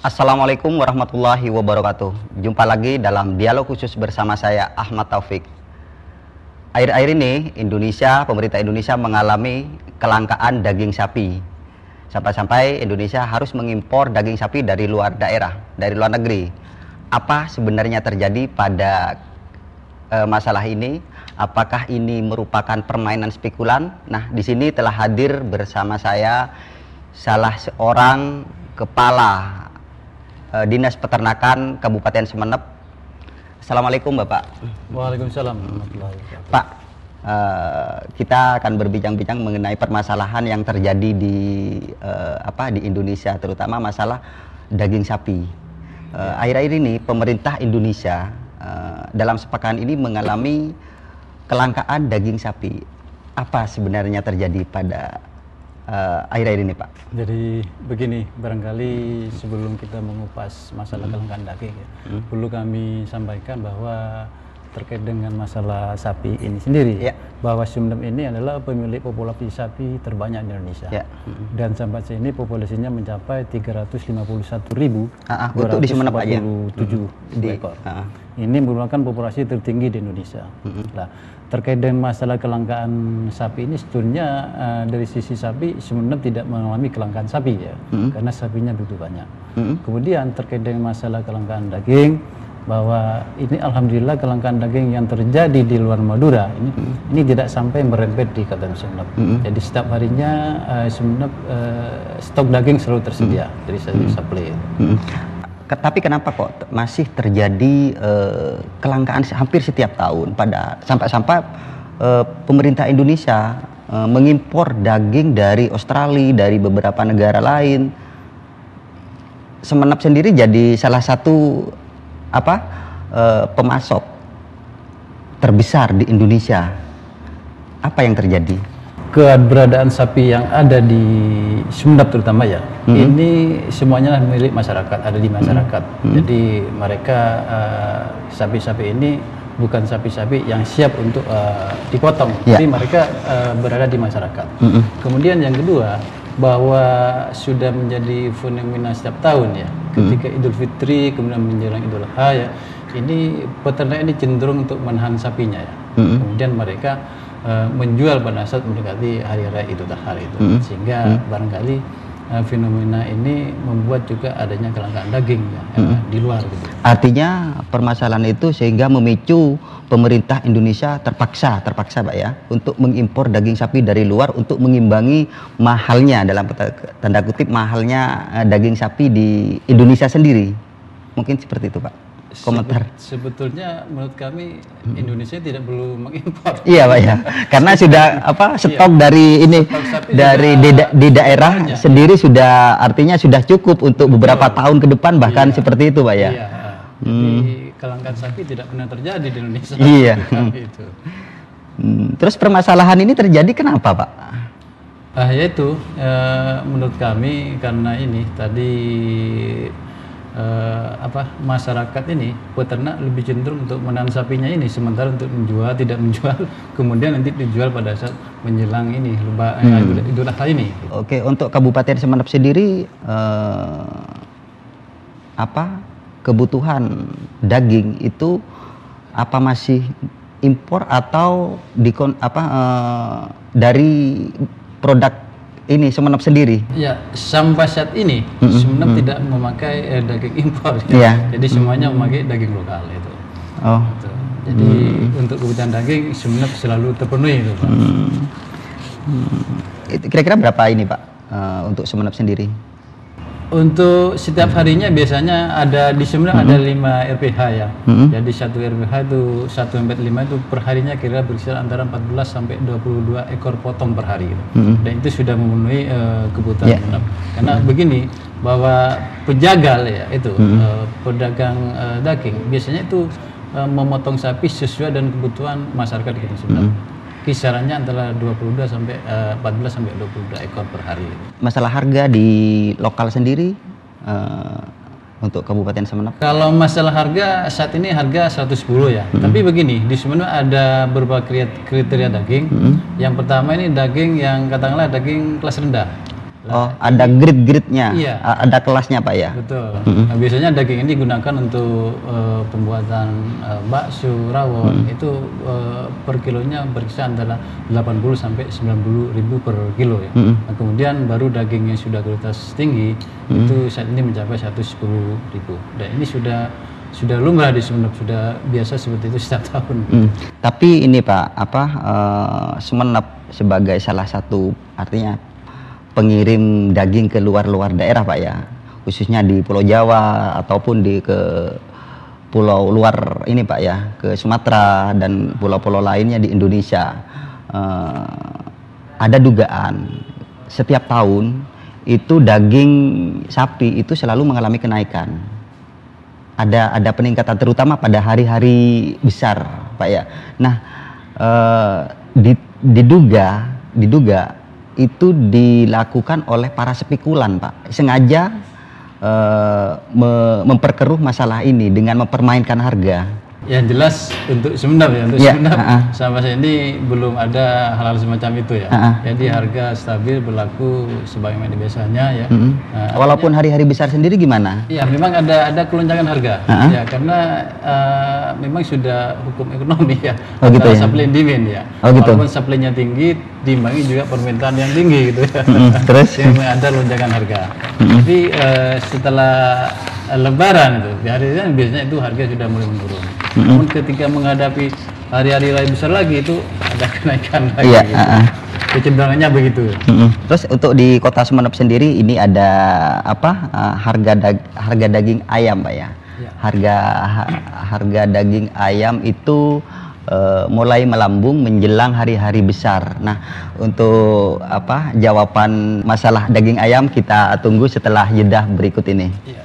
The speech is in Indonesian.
Assalamualaikum warahmatullahi wabarakatuh. Jumpa lagi dalam dialog khusus bersama saya Ahmad Taufik. Akhir-akhir ini pemerintah Indonesia mengalami kelangkaan daging sapi. Sampai-sampai Indonesia harus mengimpor daging sapi dari luar daerah, dari luar negeri. Apa sebenarnya terjadi pada masalah ini? Apakah ini merupakan permainan spekulan? Nah, di sini telah hadir bersama saya salah seorang kepala Dinas Peternakan Kabupaten Sumeneb. Assalamualaikum Bapak. Waalaikumsalam. Pak, kita akan berbincang-bincang mengenai permasalahan yang terjadi di Indonesia, terutama masalah daging sapi. Akhir-akhir ini pemerintah Indonesia dalam sepekan ini mengalami kelangkaan daging sapi. Apa sebenarnya terjadi pada akhir-akhir ini, Pak? Jadi begini, barangkali sebelum kita mengupas masalah kelangkaan daging ya, perlu kami sampaikan bahwa terkait dengan masalah sapi ini sendiri, bahwa Sumeneb ini adalah pemilik populasi sapi terbanyak di Indonesia. Dan sampai sini populasinya mencapai 351.247 ekor. Ini merupakan populasi tertinggi di Indonesia. Nah, terkait dengan masalah kelangkaan sapi ini sebetulnya dari sisi sapi Sumeneb tidak mengalami kelangkaan sapi ya, karena sapinya begitu banyak. Kemudian terkait dengan masalah kelangkaan daging, bahwa ini alhamdulillah kelangkaan daging yang terjadi di luar Madura ini tidak sampai merembet di Kabupaten Sumeneb. Jadi setiap harinya Sumeneb stok daging selalu tersedia dari supply. Tapi kenapa kok masih terjadi kelangkaan hampir setiap tahun, sampai pemerintah Indonesia mengimpor daging dari Australia, dari beberapa negara lain. Sumeneb sendiri jadi salah satu pemasok terbesar di Indonesia. Apa yang terjadi? Keberadaan sapi yang ada di Sumeneb terutama ya, ini semuanya milik masyarakat, ada di masyarakat. Jadi mereka sapi-sapi ini bukan sapi-sapi yang siap untuk dipotong, tapi mereka berada di masyarakat. Kemudian yang kedua, bahwa sudah menjadi fenomena setiap tahun ya, ketika Idul Fitri kemudian menjelang Idul Adha ya, ini peternak ini cenderung untuk menahan sapinya ya. Kemudian mereka menjual pada saat mendekati hari raya Idul Adha itu, sehingga barangkali fenomena ini membuat juga adanya kelangkaan daging ya, di luar gitu. Artinya permasalahan itu sehingga memicu pemerintah Indonesia terpaksa Pak ya, untuk mengimpor daging sapi dari luar untuk mengimbangi mahalnya, dalam tanda kutip mahalnya daging sapi di Indonesia sendiri. Mungkin seperti itu Pak. Komentar. Sebetulnya menurut kami Indonesia tidak perlu mengimpor. Iya Pak ya, karena sudah stok dari ini dari di daerah sendiri sudah, artinya sudah cukup untuk beberapa tahun ke depan bahkan seperti itu Pak ya. Iya. Jadi kelangkaan sapi tidak pernah terjadi di Indonesia. Iya. Itu. Terus permasalahan ini terjadi kenapa Pak? Yaitu menurut kami karena ini tadi masyarakat ini, peternak lebih cenderung untuk menahan sapinya ini, sementara untuk menjual tidak menjual, kemudian nanti dijual pada saat menjelang ini Idul Adha ini. Oke, untuk Kabupaten Sumeneb sendiri kebutuhan daging itu masih impor atau dari produk ini Sumeneb sendiri? Ya, sampai saat ini Sumeneb tidak memakai daging impor ya. Jadi semuanya memakai daging lokal itu. Gitu. Jadi untuk kebutuhan daging Sumeneb selalu terpenuhi itu Pak. Kira-kira berapa ini Pak untuk Sumeneb sendiri? Untuk setiap harinya biasanya ada di Sumeneb ada 5 RPH ya. Jadi satu RPH itu 1/5 itu per harinya kira berkisar antara 14 sampai 22 ekor potong per hari gitu. Dan itu sudah memenuhi kebutuhan Sumeneb. Karena begini, bahwa pejagal ya itu pedagang daging biasanya itu memotong sapi sesuai dengan kebutuhan masyarakat di Sumeneb. Kisarannya antara 22 sampai 14 sampai 22 ekor per hari. Masalah harga di lokal sendiri untuk Kabupaten Sumeneb? Kalau masalah harga saat ini harga 110 ya. Tapi begini, di Sumeneb ada beberapa kriteria daging. Yang pertama ini daging yang katakanlah daging kelas rendah. Oh, ada grade-grade-nya, Iya. Ada kelasnya Pak ya? Betul. Nah, biasanya daging ini digunakan untuk pembuatan bakso, rawon. Itu per kilonya berkisar antara 80 sampai 90 ribu per kilo ya. Nah, kemudian baru daging yang sudah kualitas tinggi itu saat ini mencapai 110 ribu. Dan ini sudah lumrah di Sumeneb, sudah biasa seperti itu setiap tahun. Tapi ini Pak, Sumeneb sebagai salah satu artinya pengirim daging ke luar daerah Pak ya, khususnya di Pulau Jawa ataupun ke pulau luar ini Pak ya, ke Sumatera dan pulau-pulau lainnya di Indonesia. Ada dugaan setiap tahun itu daging sapi itu selalu mengalami kenaikan. Ada peningkatan terutama pada hari-hari besar Pak ya. Nah, diduga itu dilakukan oleh para spekulan Pak, sengaja memperkeruh masalah ini dengan mempermainkan harga. Yang jelas untuk Sumeneb ya, untuk Sumeneb sampai saat ini belum ada hal-hal semacam itu ya. Jadi harga stabil berlaku sebagaimana biasanya ya. Walaupun hari-hari besar sendiri gimana? Iya, memang ada kelonjakan harga. Ya, karena memang sudah hukum ekonomi ya. Oh gitu ya. Supply and demand ya. Oh gitu. Walaupun supply-nya tinggi, diimbangi juga permintaan yang tinggi gitu ya. Terus? Memang ada lonjakan harga. Tapi setelah Lebaran itu, di hari ini biasanya itu harga sudah mulai menurun. Namun ketika menghadapi hari-hari raya besar lagi itu ada kenaikan lagi. Iya, gitu. Kecenderungannya begitu. Terus untuk di Kota Sumeneb sendiri ini ada harga daging ayam Pak ya? Ya. Harga daging ayam itu mulai melambung menjelang hari-hari besar. Nah, untuk jawaban masalah daging ayam kita tunggu setelah jeda berikut ini. Iya.